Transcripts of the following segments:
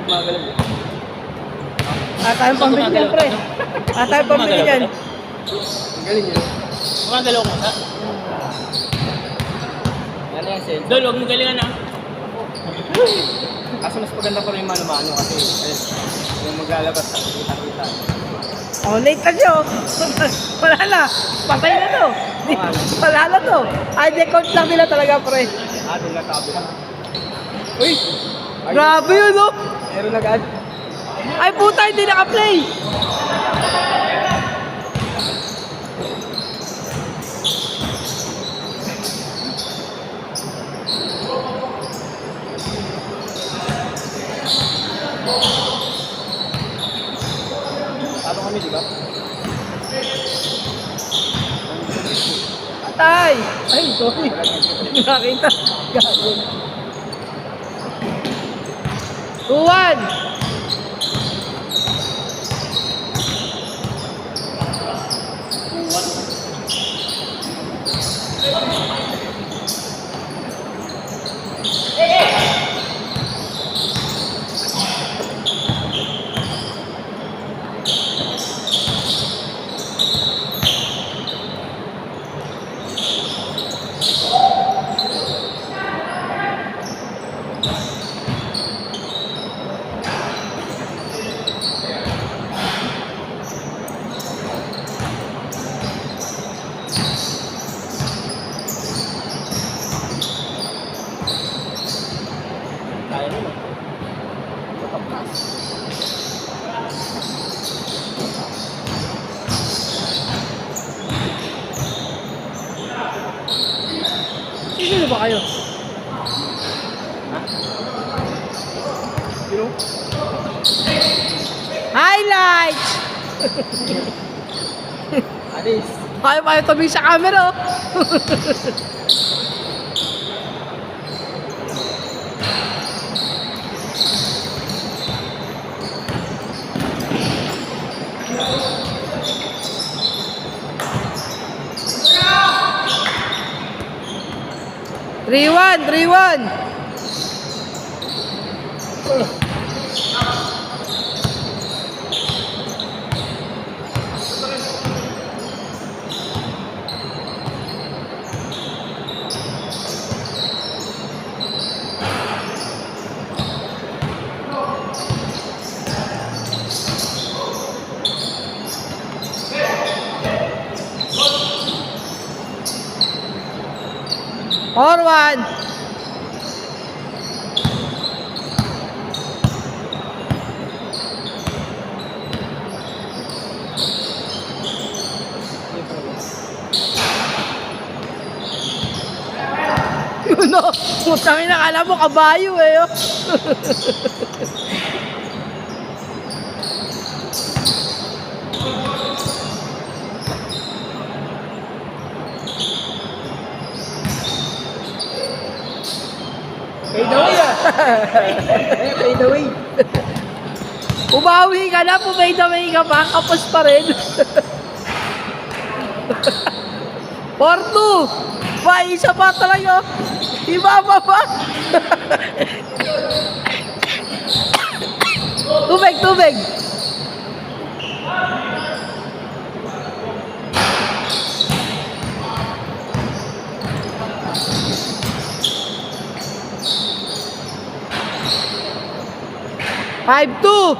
gumagalaw. Tayong pambili yan, pre. Tayong pambili yan. Ang galing yun. Gumagalaw ko sa. Ano yan, Sen? Dol, huwag mo galingan na. Kaso mas maganda pa rin yung mano-mano kasi yung maglalabas sa kita-kita. Oh, late na siya. Wala na. Patay na to. Wala na to. Ay, decount lang nila talaga, pre. Doon na tabi. Uy! Grabe yun, no? Meron agad. Ay, puta, hindi naka-play. Talo kami, di ba? Patay. Ay, sorry. Nakita. Gago. 2-1. Kaya naman. Sino ba kayo? You know? Highlights! Alis. Ayaw pa yung tabi sa camera, oh. Three-one, 3-1. Forward. Yun o, putang ina, akala mo kabayo eh. Oh. Fade away ah! Fade away! Umawi ka na, pumade away ka pa, kapos pa rin. 4-2. Ba, isa pa talaga. Ibaba pa. Tubig, tubig. Five, 2.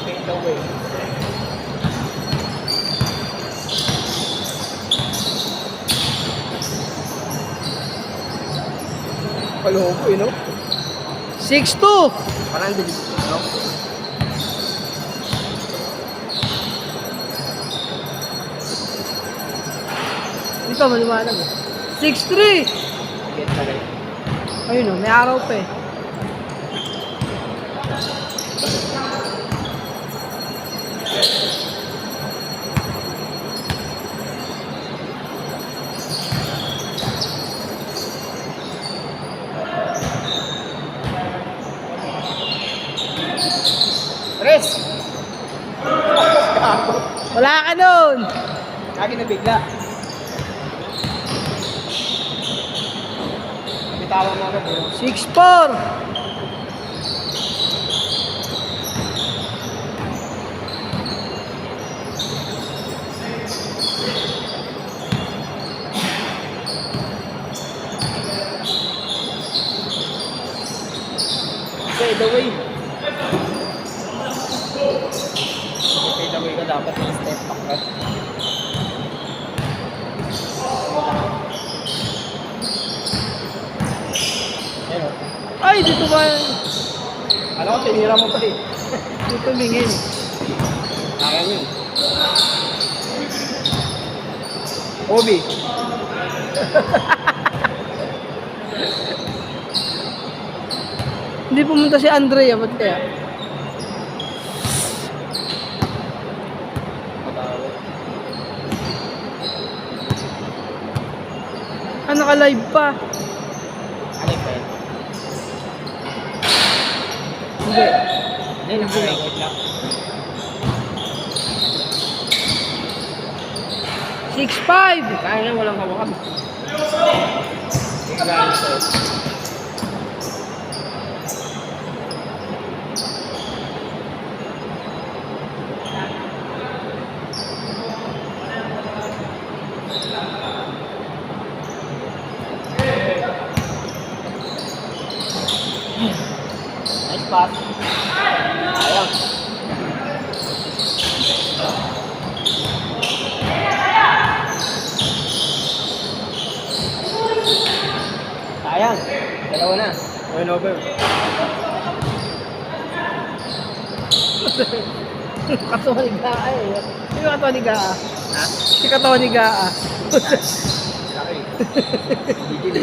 Fade away. Kaloko eh, no? 6-2. Parang bilis, no? Ito, maliwanag eh. 6-3. Get tagay. Ayun o, may araw pa eh. Yes! Wala ka nun! Lagi na bigla. Bitawan mo agad eh. 6-4. Fade away. Fade away ka dapat yung step back ka. Ayun. Ay, dito ba? Ano ko, tinira mo pa eh. Dito mingin. Akin yun. Obi. Hindi pumunta si Andrea, ba't kaya? Ah, naka-live pa. Ano yung pwede? Hindi. Hindi, nakarecord lang. 6-5. Kaya nga, walang hawakan. Hindi ka galing sa'yo. Nice pass. Sayang. Sayang. Dalawa na. Turnover. Katawa ni Gaa eh. Sino katawa ni Gaa? Ha? Si katawa ni Gaa. Laki. Gigil.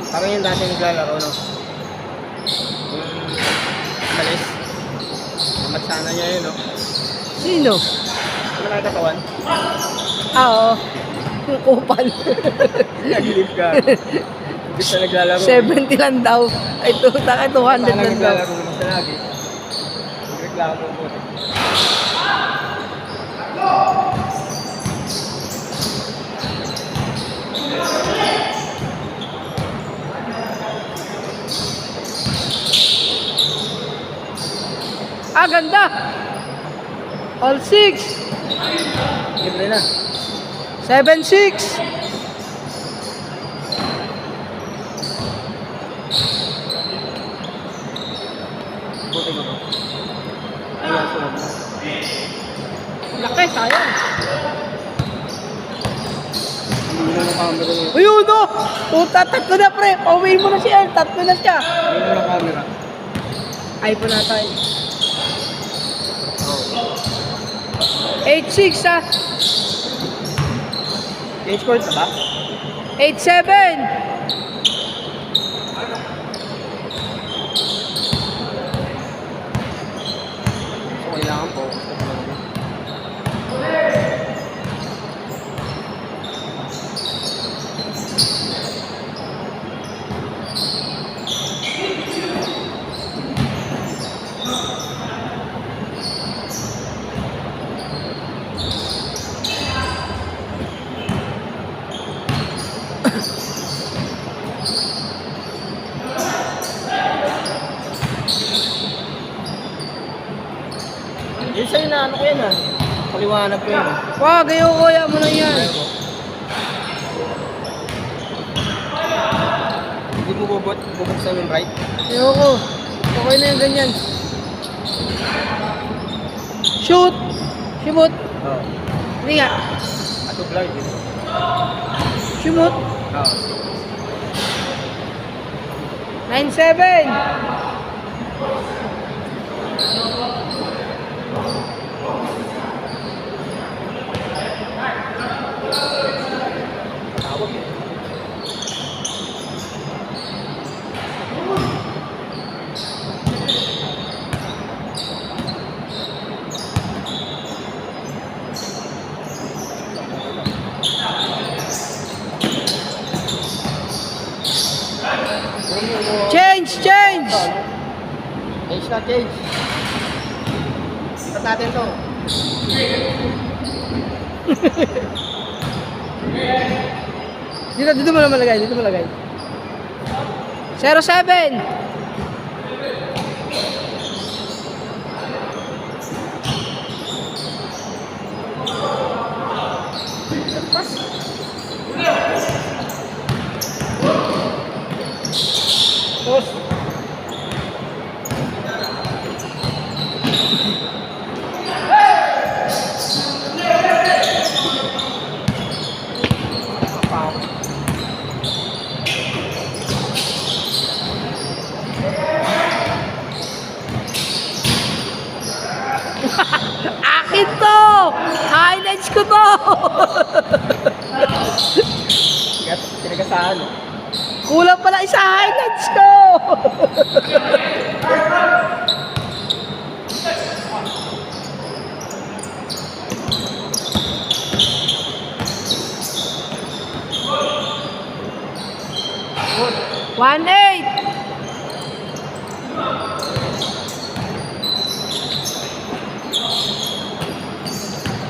Parang yung dati naglalaro, no? Malis. Amat sana niya yun, no? Sino? Ano na katawan? Ah, oo. Yung kupal. Nagilip ka. Gusto naglalaro. 70 lang daw. Ay, 200 lang daw. Naglalaro naman siya lagi. Nagreklamo po. Ah, ganda! All 6. Libre na. 7-6. Buti mo, no? Ayan, sunod na. Laki, sayang. Hindi na ng camera yun. Uy, uno! Tatlo na, pre. Pauwiin mo na siya. Tatlo na siya. Hindi na ng camera. iPhone na tayo. 8-6 ah. Change court na ba? 8-7. So, kailangan po. Yun sa'yo na ano ko yan, ha? Paliwanag ko yun. Wag, ayaw mo na yan. Hindi mo bubuksan yung right? Ayoko. Okay na yung ganyan. Shoot! Shoot! Oo. Hindi nga. Ato blind, yun. Shoot! Oo. 9-7. Tawag eh. Change! Change! Change na change. Ipat natin to. Dito mo na malagay, dito mo lagay. 07. Post. Akin to! Highlights ko to! Pinagasaan. Kulang pala isa highlights ko! One eight.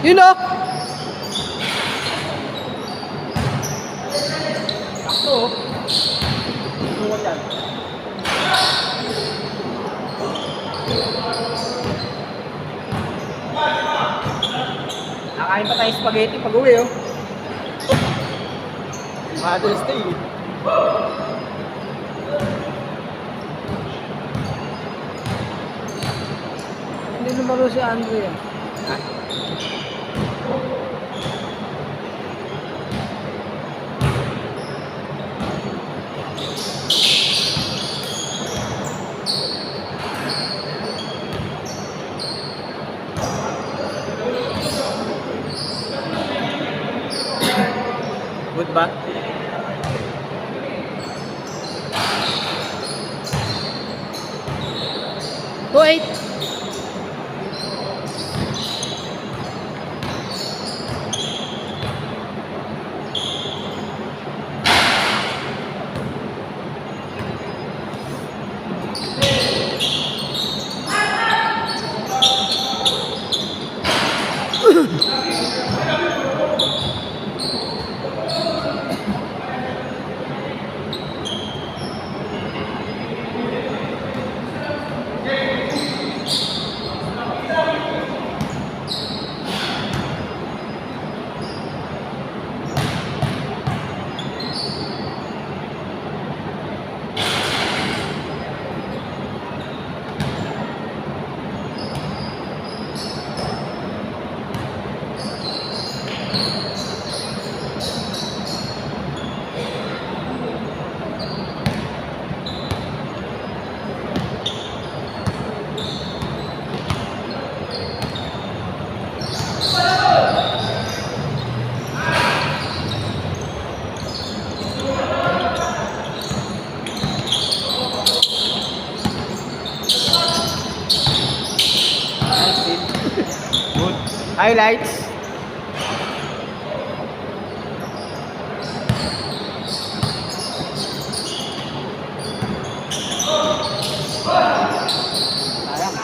You know. Sakto. Tungo dyan. Nakain pa tayo spaghetti pag uwi, oh. Mother's Day. Hindi lumaro si Andrea. Good ba? Two eight. Good. Highlights. Sayang.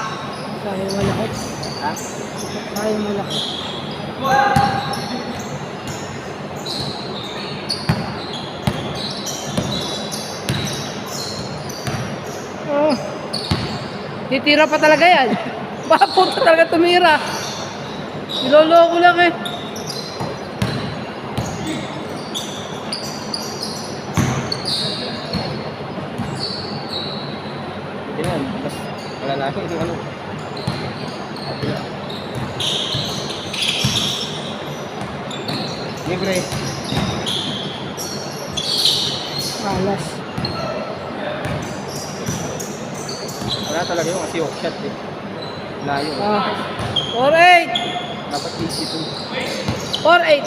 Sayang malaki. Ha? Sayang malaki. Oh. Titira pa talaga yan. Baka puto talaga tumira. Niloloko lang eh. Yan. Mas wala na yung ano. Libre. Alas. Wala talaga yung kasi hook shot eh. Layo. Ah. 4-8. Dapat easy to. 4-8.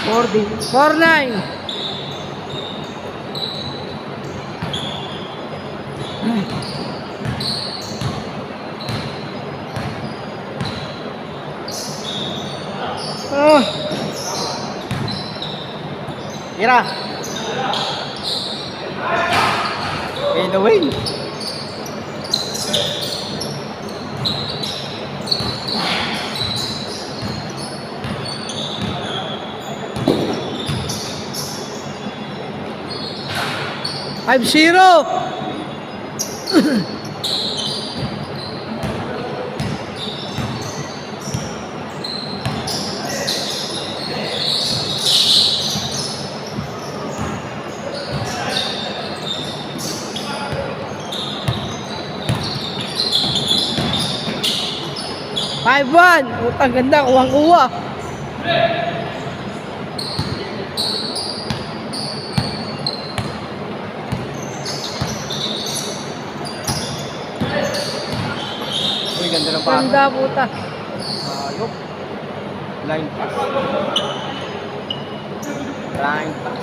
Forty. 4-9. Tira. Fade away. Five zero. Five one. Utang ganda, kuwang-kuwa. Uy, ganda ng pass. Ganda puta. Ayok. Line pass. Line pass.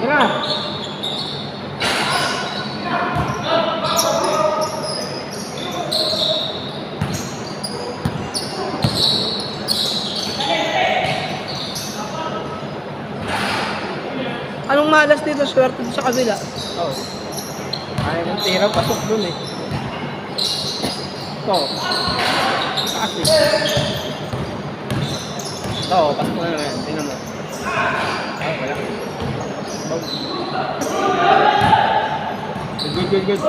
Tira. Anong malas dito? Swerte dito sa kabila. Oh. Ayaw mong tira, pasok dun eh. Ito. Taas eh. Ito, pasok na naman. Tingnan mo. Ay, wala. Oh. Good, good, good.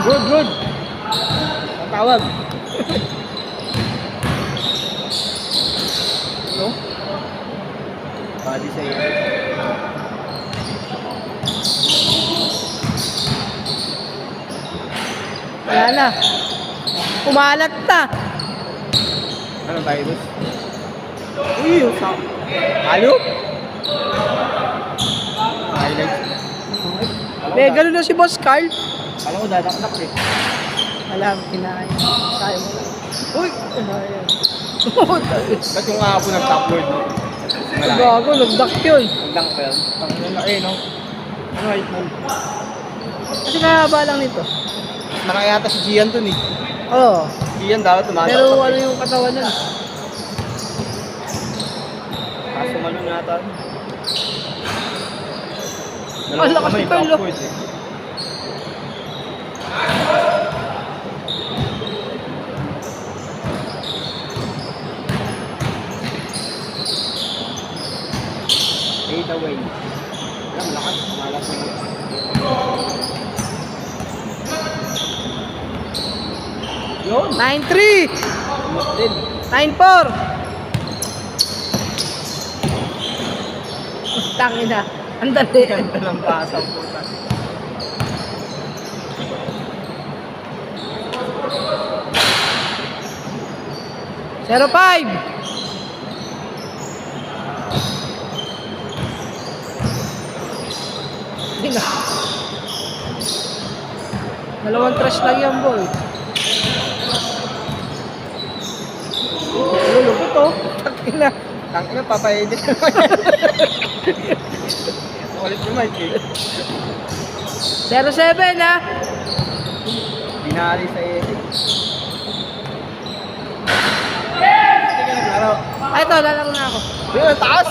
Good, good. Ang tawag. No? Body sa iyo. Wala na. Kumalat na. Ano virus? Uy, yung sa... Halo? Highlights. May ganun na si Boss Carl. Alam ko dadakdak eh. Alam, kinain. Tayo mo na. Uy! Ayan. Ba't yung ako ng top word mo? Malaki. Gago, nagdak yun. Ang dunk pa yan. Ang laki, no? Ano height mo? Kasi kahaba lang nito. Malaki yata si Gian dun eh. Oo. Gian dapat tumatak. Pero ano yung katawan nun? Kaso malun yata. Ang lakas ni Carlo. Top word eh. Fade away. Alam, lakas. Malas na yun. Yun. 9-3! Umot din. 9-4! Tangina. Ang dali. Ganda ng pasang puta. Zero 5! Tina. Dalawang trash lang yan, boy. Lulubot to. Takina. Tangina, papaedit ka naman yan. Ulit yung mic eh. 0-7, ha? Binali sa edit. Hindi ka naglaro. Ay, ito, lalaro na ako. Yun, taas!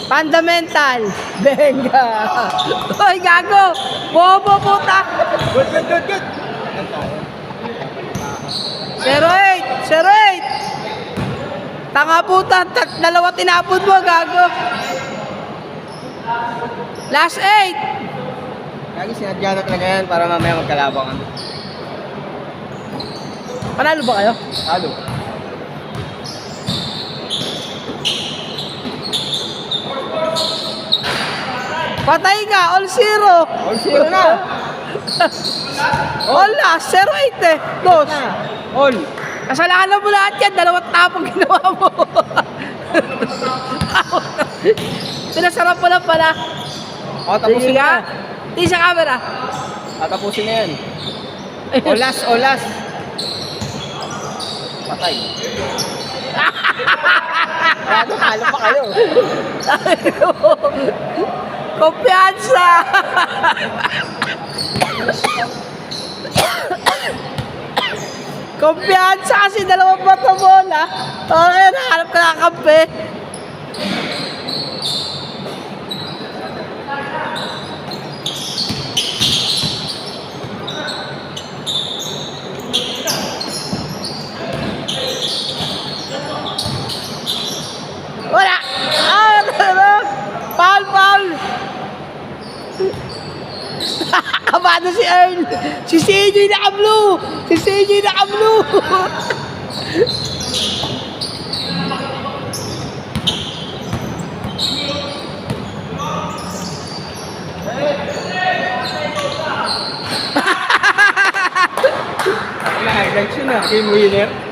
Fundamental. Benga. Hoy, gago. Bobo, puta. Good, good, good, good! 0-8. 0-8. Tanga puta. Dalawa tinapon mo, gago. Last 8. Lagi sinadya na talaga yan para mamaya magkalabangan. Panalo ba kayo? Halo. Patay ka. All 0. All zero na! All last. 0-8 eh. Dos. All! Kasalanan mo lahat yan. Dalawang tapong ginawa mo. Pinasarap mo lang pala. O, tapusin Sige na. ka. Tingin sa camera. Tatapusin na yan. Olas, olas. Patay. Talo pa kayo. Kumpiyansa! Kumpiyansa kasi dalawang bato bola. Okay, nahanap ka ng kampi. Wala! Ah, ano? Foul, foul! Kabado si Earl! Si CJ naka-blue! Si CJ naka-blue! Na-highlights yun ah. Game winner.